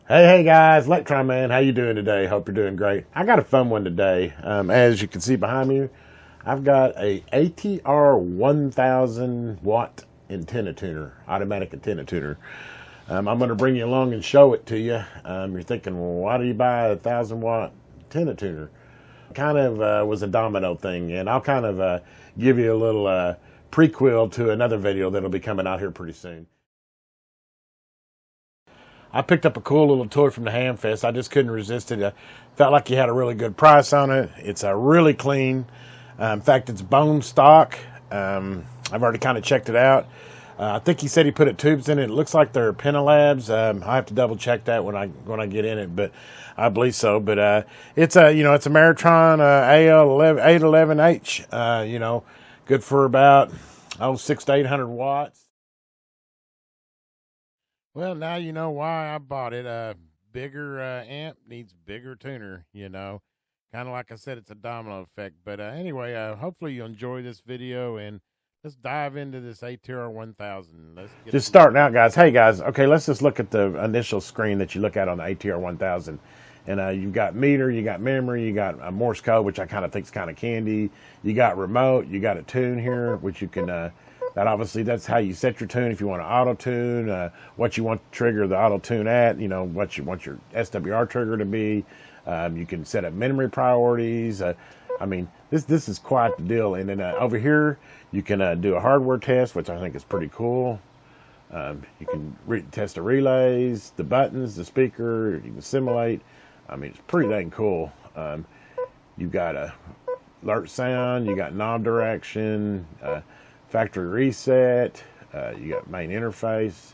Hey guys, TheElectronMan, how you doing today? Hope you're doing great. I got a fun one today. As you can see behind me, I've got a ATR 1000 watt antenna tuner, automatic antenna tuner. I'm going to bring you along and show it to you. You're thinking, well, why do you buy a 1000 watt antenna tuner? Kind of was a domino thing, and I'll kind of give you a little prequel to another video that'll be coming out here pretty soon. I picked up a cool little toy from the hamfest. I just couldn't resist it. I felt like you had a really good price on it. It's really clean. In fact, it's bone stock. I've already kind of checked it out. I think he said he put tubes in it. It looks like they're Penalabs. I have to double check that when I get in it, but I believe so. But it's a it's a Ameritron AL-811H. Good for about 600 to 800 watts. Well, now you know why I bought it. Bigger amp needs bigger tuner, Kind of like I said, it's a domino effect. But anyway, hopefully you enjoy this video, and let's dive into this ATR 1000. Let's get just starting out, guys. Hey, guys. Okay, let's just look at the initial screen that you look at on the ATR 1000. And you've got meter, you got memory, you got a Morse code, which I kind of think is kind of candy. You got remote, you got a tune here, which you can... that's how you set your tune. If you want to auto tune, what you want to trigger the auto tune at, what you want your SWR trigger to be. You can set up memory priorities. This is quite the deal. And then over here, you can do a hardware test, which I think is pretty cool. You can test the relays, the buttons, the speaker. You can simulate. It's pretty dang cool. You've got a alert sound. You got knob direction. Factory reset, you got main interface,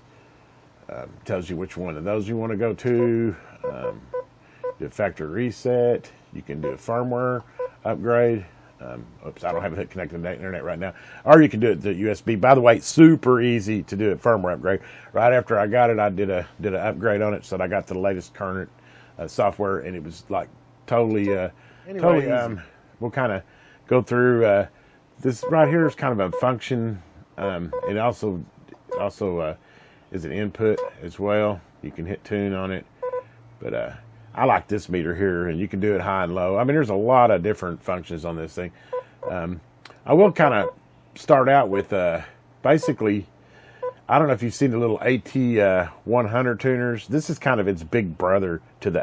tells you which one of those you want to go to, do a factory reset, you can do a firmware upgrade. Oops, I don't have it connected to the internet right now. Or you can do it to USB. By the way, super easy to do a firmware upgrade. Right after I got it, I did an upgrade on it, so that I got the latest current software, and it was like totally easy. We'll kind of go through. This right here is kind of a function. It also is an input as well. You can hit tune on it, but I like this meter here, and you can do it high and low. There's a lot of different functions on this thing. I will kind of start out with basically, I don't know if you've seen the little AT100 tuners. This is kind of its big brother to the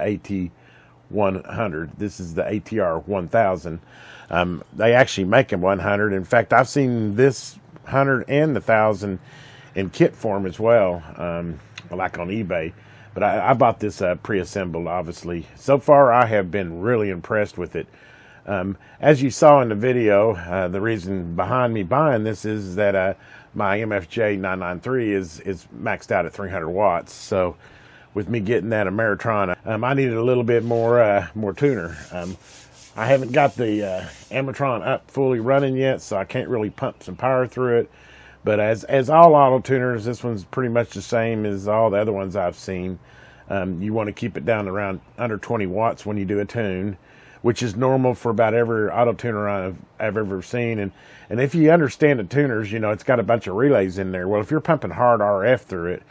AT100. This is the ATR 1000. They actually make them 100. In fact, I've seen this 100 and the 1000 in kit form as well, like on eBay. But I bought this pre-assembled, obviously. So far, I have been really impressed with it. As you saw in the video, the reason behind me buying this is that my MFJ 993 is maxed out at 300 watts. So with me getting that Ameritron, I needed a little bit more tuner. I haven't got the Ameritron up fully running yet, so I can't really pump some power through it. But as all auto tuners, this one's pretty much the same as all the other ones I've seen. You want to keep it down around under 20 watts when you do a tune, which is normal for about every auto tuner I've ever seen. And if you understand the tuners, it's got a bunch of relays in there. Well, if you're pumping hard RF through it,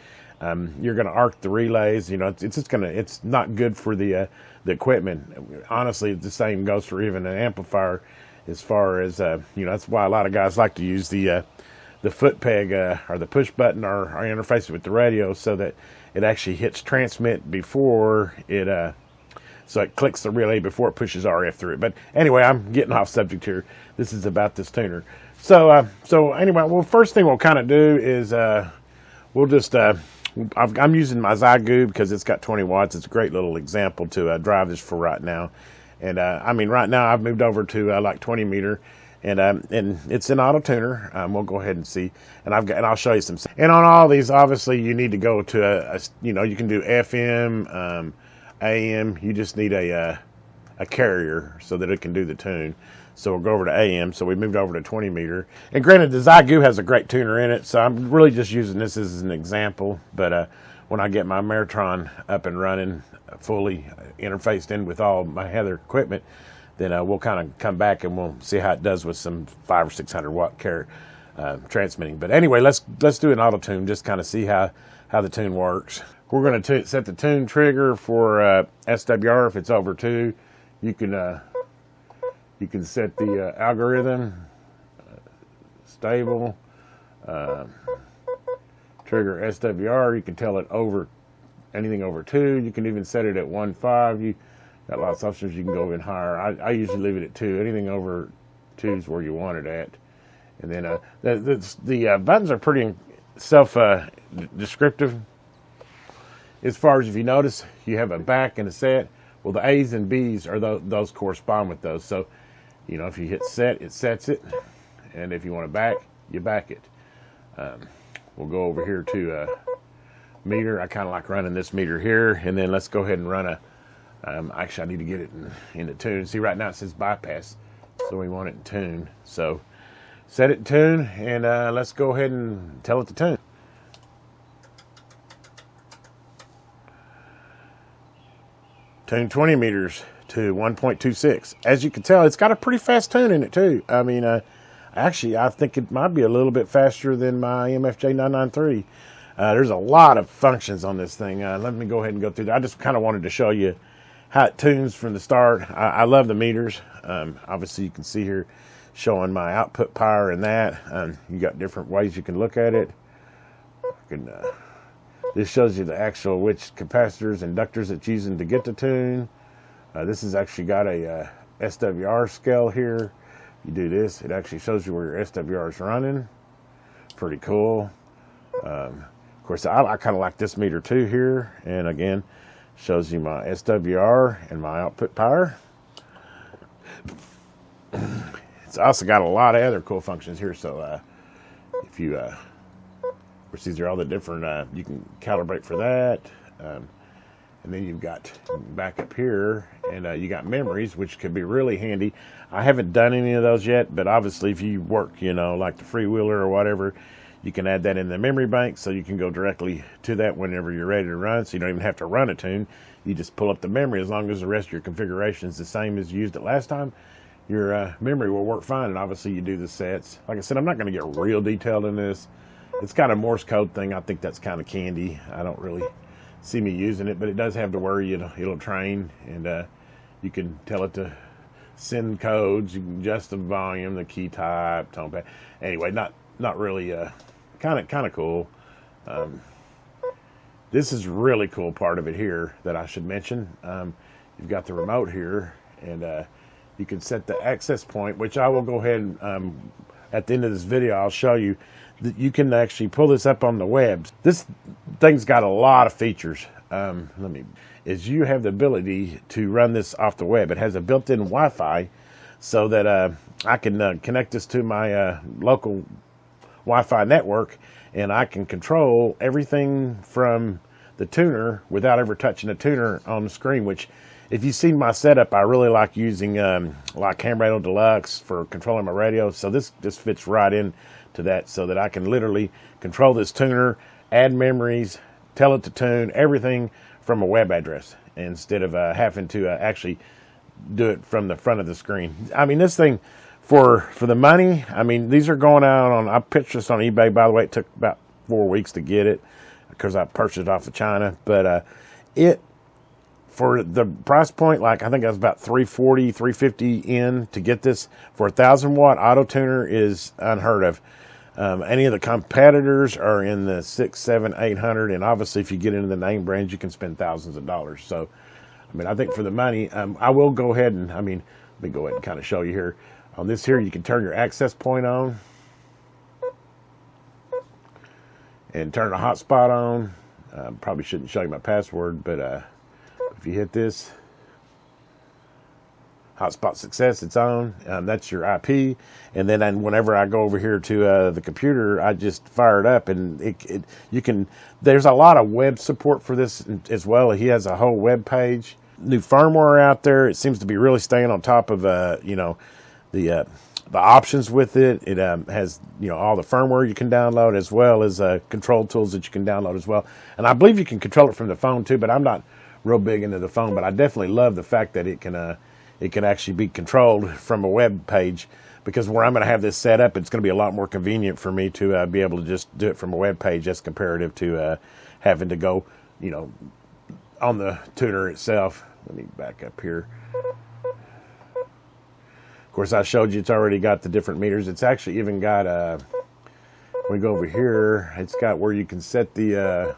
you're going to arc the relays. It's not good for the equipment. Honestly, the same goes for even an amplifier. As far as that's why a lot of guys like to use the foot peg or the push button or interface it with the radio, so that it actually hits transmit before it. So it clicks the relay before it pushes RF through it. But anyway, I'm getting off subject here. This is about this tuner. So anyway, well, first thing we'll kind of do is we'll just. I'm using my Zygu because it's got 20 watts. It's a great little example to drive this for right now. And right now I've moved over to like 20 meter, and it's an auto tuner. We'll go ahead and see, and I'll show you some. And on all these, obviously you need to go to you can do FM, AM. You just need a carrier so that it can do the tune. So we'll go over to AM. So we moved over to 20 meter. And granted, the Zygu has a great tuner in it, so I'm really just using this as an example. But when I get my Ameritron up and running, fully interfaced in with all my other equipment, then we'll kind of come back and we'll see how it does with some 500 or 600 watt transmitting. But anyway, let's do an auto tune, just kind of see how the tune works. We're going to set the tune trigger for SWR if it's over 2. You can set the algorithm, stable, trigger SWR. You can tell it over anything over 2. You can even set it at 1.5. You got lots of options. You can go even higher. I usually leave it at 2. Anything over 2 is where you want it at. And then the buttons are pretty self-descriptive. As far as if you notice, you have a back and a set. Well, the A's and B's are those correspond with those. So, you know, if you hit set, it sets it. And if you want to back, you back it. We'll go over here to meter. I kind of like running this meter here. And then let's go ahead and run a, actually I need to get it in the tune. See, right now it says bypass. So we want it in tune. So set it in tune, and let's go ahead and tell it to tune. Tune 20 meters to 1.26. As you can tell, it's got a pretty fast tune in it too. I mean, actually, I think it might be a little bit faster than my MFJ 993. There's a lot of functions on this thing. Let me go ahead and go through that. I just kind of wanted to show you how it tunes from the start. I love the meters. Obviously, you can see here showing my output power and that. You got different ways you can look at it. This shows you the actual which capacitors, inductors it's using to get the tune. This has actually got a SWR scale here. You do this, it actually shows you where your SWR is running. Pretty cool. Of course, I kind of like this meter too here. And again, shows you my SWR and my output power. It's also got a lot of other cool functions here. So if you these are all the different, you can calibrate for that. And then you've got back up here, and you got memories, which could be really handy. I haven't done any of those yet, but obviously if you work, you know, like the freewheeler or whatever, you can add that in the memory bank, so you can go directly to that whenever you're ready to run. So you don't even have to run a tune. You just pull up the memory. As long as the rest of your configuration is the same as you used it last time, your memory will work fine. And obviously you do the sets. Like I said, I'm not going to get real detailed in this. It's kind of Morse code thing. I think that's kind of candy. I don't really see me using it, but it does have to where it'll train, and you can tell it to send codes. You can adjust the volume, the key type, tone pad. Anyway, not really. Kind of cool. This is really cool part of it here that I should mention. You've got the remote here, and you can set the access point, which I will go ahead and at the end of this video I'll show you. You can actually pull this up on the web. This thing's got a lot of features. Is you have the ability to run this off the web. It has a built-in Wi-Fi, so that I can connect this to my local Wi-Fi network, and I can control everything from the tuner without ever touching the tuner on the screen. Which, if you've seen my setup, I really like using like Ham Radio Deluxe for controlling my radio. So this fits right in to that, so that I can literally control this tuner, add memories, tell it to tune, everything from a web address, instead of having to actually do it from the front of the screen. I mean, this thing, for the money, I mean, these are going out on, I purchased this on eBay, by the way. It took about 4 weeks to get it because I purchased it off of China. But for the price point, like I think I was about $340, $350 in to get this for a 1,000-watt auto tuner is unheard of. Any of the competitors are in the $600, $700, $800, and obviously if you get into the name brands, you can spend thousands of dollars. So, I mean, I think for the money, I will go ahead and, let me go ahead and kind of show you here. On this here, you can turn your access point on and turn the hotspot on. Probably shouldn't show you my password, but if you hit this, hotspot success, it's on. That's your IP. And then whenever I go over here to the computer, I just fire it up, and you can. There's a lot of web support for this as well. He has a whole web page. New firmware out there. It seems to be really staying on top of the options with it. It has all the firmware you can download, as well as control tools that you can download as well. And I believe you can control it from the phone too. But I'm not real big into the phone. But I definitely love the fact that it can actually be controlled from a web page, because where I'm going to have this set up, it's going to be a lot more convenient for me to be able to just do it from a web page as comparative to having to go you know, on the tuner itself. Let me back up here. Of course, I showed you it's already got the different meters. It's actually even got we go over here. It's got where you can set the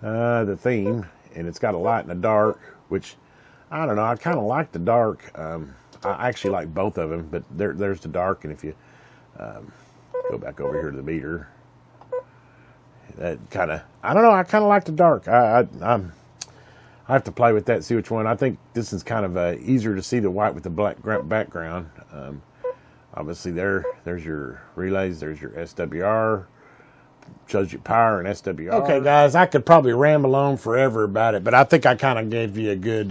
theme, and it's got a light and a dark, which I don't know. I kind of like the dark. I actually like both of them, but there's the dark. And if you go back over here to the meter, that kind of, I don't know. I kind of like the dark. I have to play with that, see which one. I think this is kind of easier to see the white with the black background. Obviously, there's your relays. There's your SWR. Shows you power and SWR. Okay, guys, I could probably ramble on forever about it, but I think I kind of gave you a good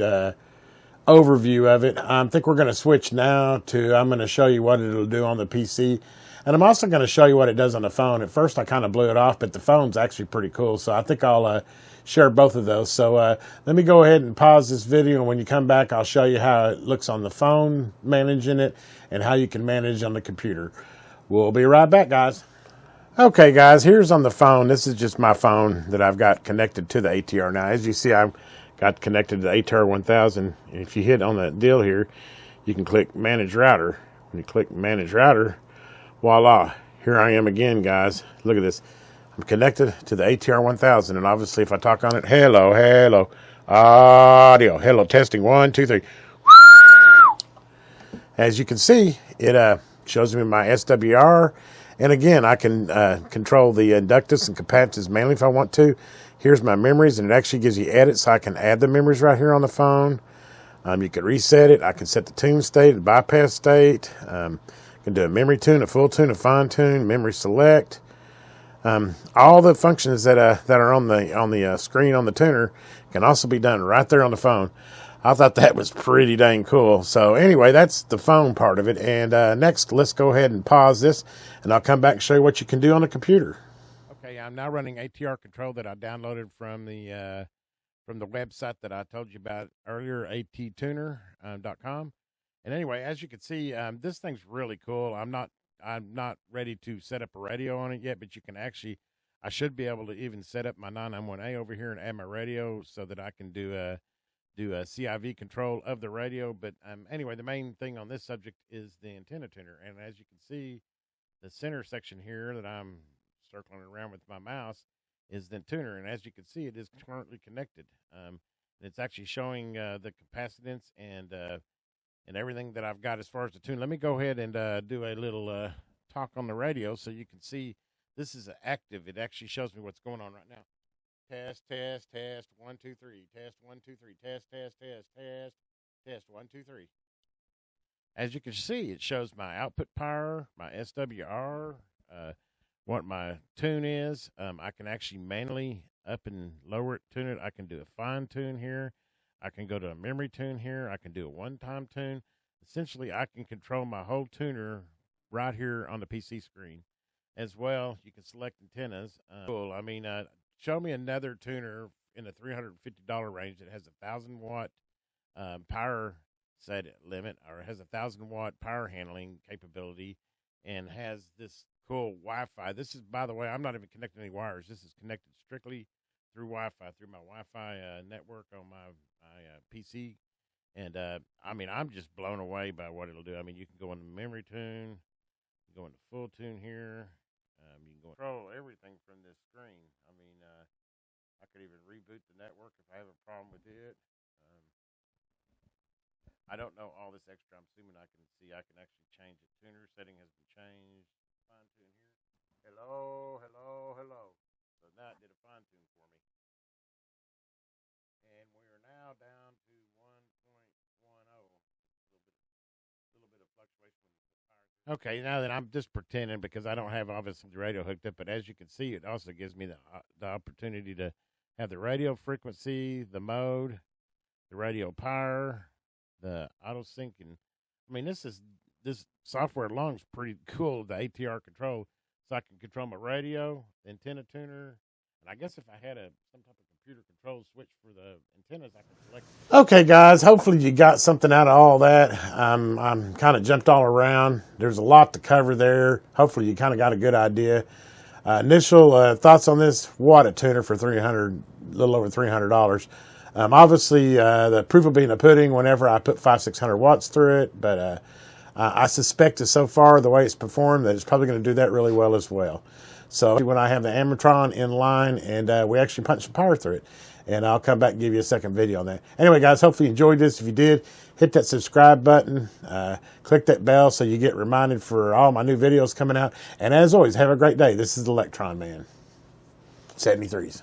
overview of it. I think we're going to switch now to, I'm going to show you what it'll do on the PC. And I'm also going to show you what it does on the phone. At first, I kind of blew it off, but the phone's actually pretty cool. So I think I'll share both of those. So let me go ahead and pause this video. And when you come back, I'll show you how it looks on the phone, managing it, and how you can manage on the computer. We'll be right back, guys. Okay, guys, here's on the phone. This is just my phone that I've got connected to the ATR. Now, as you see, I've got connected to the ATR 1000. If you hit on that deal here, you can click Manage Router. When you click Manage Router, voila, here I am again, guys. Look at this. I'm connected to the ATR 1000, and obviously if I talk on it, hello, audio, hello, testing, 1, 2, 3. As you can see, it shows me my SWR, and again, I can control the inductance and capacitance manually if I want to. Here's my memories, and it actually gives you edits, so I can add the memories right here on the phone. You can reset it. I can set the tune state, the bypass state. Can do a memory tune, a full tune, a fine tune, memory select. All the functions that are on the screen on the tuner can also be done right there on the phone. I thought that was pretty dang cool. So anyway, that's the phone part of it. And next, let's go ahead and pause this, and I'll come back and show you what you can do on the computer. Okay, I'm now running ATR control that I downloaded from the website that I told you about earlier, attuner.com. And anyway, as you can see, this thing's really cool. I'm not ready to set up a radio on it yet, but you can actually, I should be able to even set up my 991A over here and add my radio so that I can do a CIV control of the radio. But anyway, the main thing on this subject is the antenna tuner. And as you can see, the center section here that I'm circling around with my mouse is the tuner. And as you can see, it is currently connected. And it's actually showing the capacitance and everything that I've got as far as the tune. Let me go ahead and do a little talk on the radio so you can see this is active. It actually shows me what's going on right now. Test, 1, 2, 3. Test, 1, 2, 3. Test, 1, 2, 3. As you can see, it shows my output power, my SWR, what my tune is. I can actually manually up and lower it, tune it. I can do a fine tune here. I can go to a memory tune here. I can do a one-time tune. Essentially, I can control my whole tuner right here on the PC screen. As well, you can select antennas. Cool. I mean, show me another tuner in the $350 range that has a 1,000-watt power set limit, or has a 1,000-watt power handling capability, and has this cool Wi-Fi. This is, by the way, I'm not even connecting any wires. This is connected strictly through Wi-Fi, through my Wi-Fi network on my PC. And, I mean, I'm just blown away by what it'll do. I mean, you can go into memory tune, you can go into full tune here. You can control everything from this screen. I mean, I could even reboot the network if I have a problem with it. I don't know all this extra. I'm assuming I can see I can actually change the tuner. Setting has been changed. Fine tune here. Hello. So now it did a fine tune for me. And we are now down to 1.10. A little bit of fluctuation with the power. Okay, now that I'm just pretending because I don't have obviously the radio hooked up, but as you can see, it also gives me the opportunity to have the radio frequency, the mode, the radio power, the auto sync, and I mean this software alone is pretty cool. The ATR control, so I can control my radio, the antenna tuner, and I guess if I had some type of computer control switch for the antennas, I can select. Okay, guys, hopefully you got something out of all that. I'm kind of jumped all around. There's a lot to cover there. Hopefully you kind of got a good idea. Initial thoughts on this: what a tuner for $300, a little over $300. Obviously, the proof will be in the pudding whenever I put 500-600 watts through it. But I suspect that so far, the way it's performed, that it's probably going to do that really well as well. So when I have the Ameritron in line and we actually punch some power through it, and I'll come back and give you a second video on that. Anyway, guys, hopefully you enjoyed this. If you did, hit that subscribe button, click that bell so you get reminded for all my new videos coming out. And as always, have a great day. This is the Electron Man. 73s.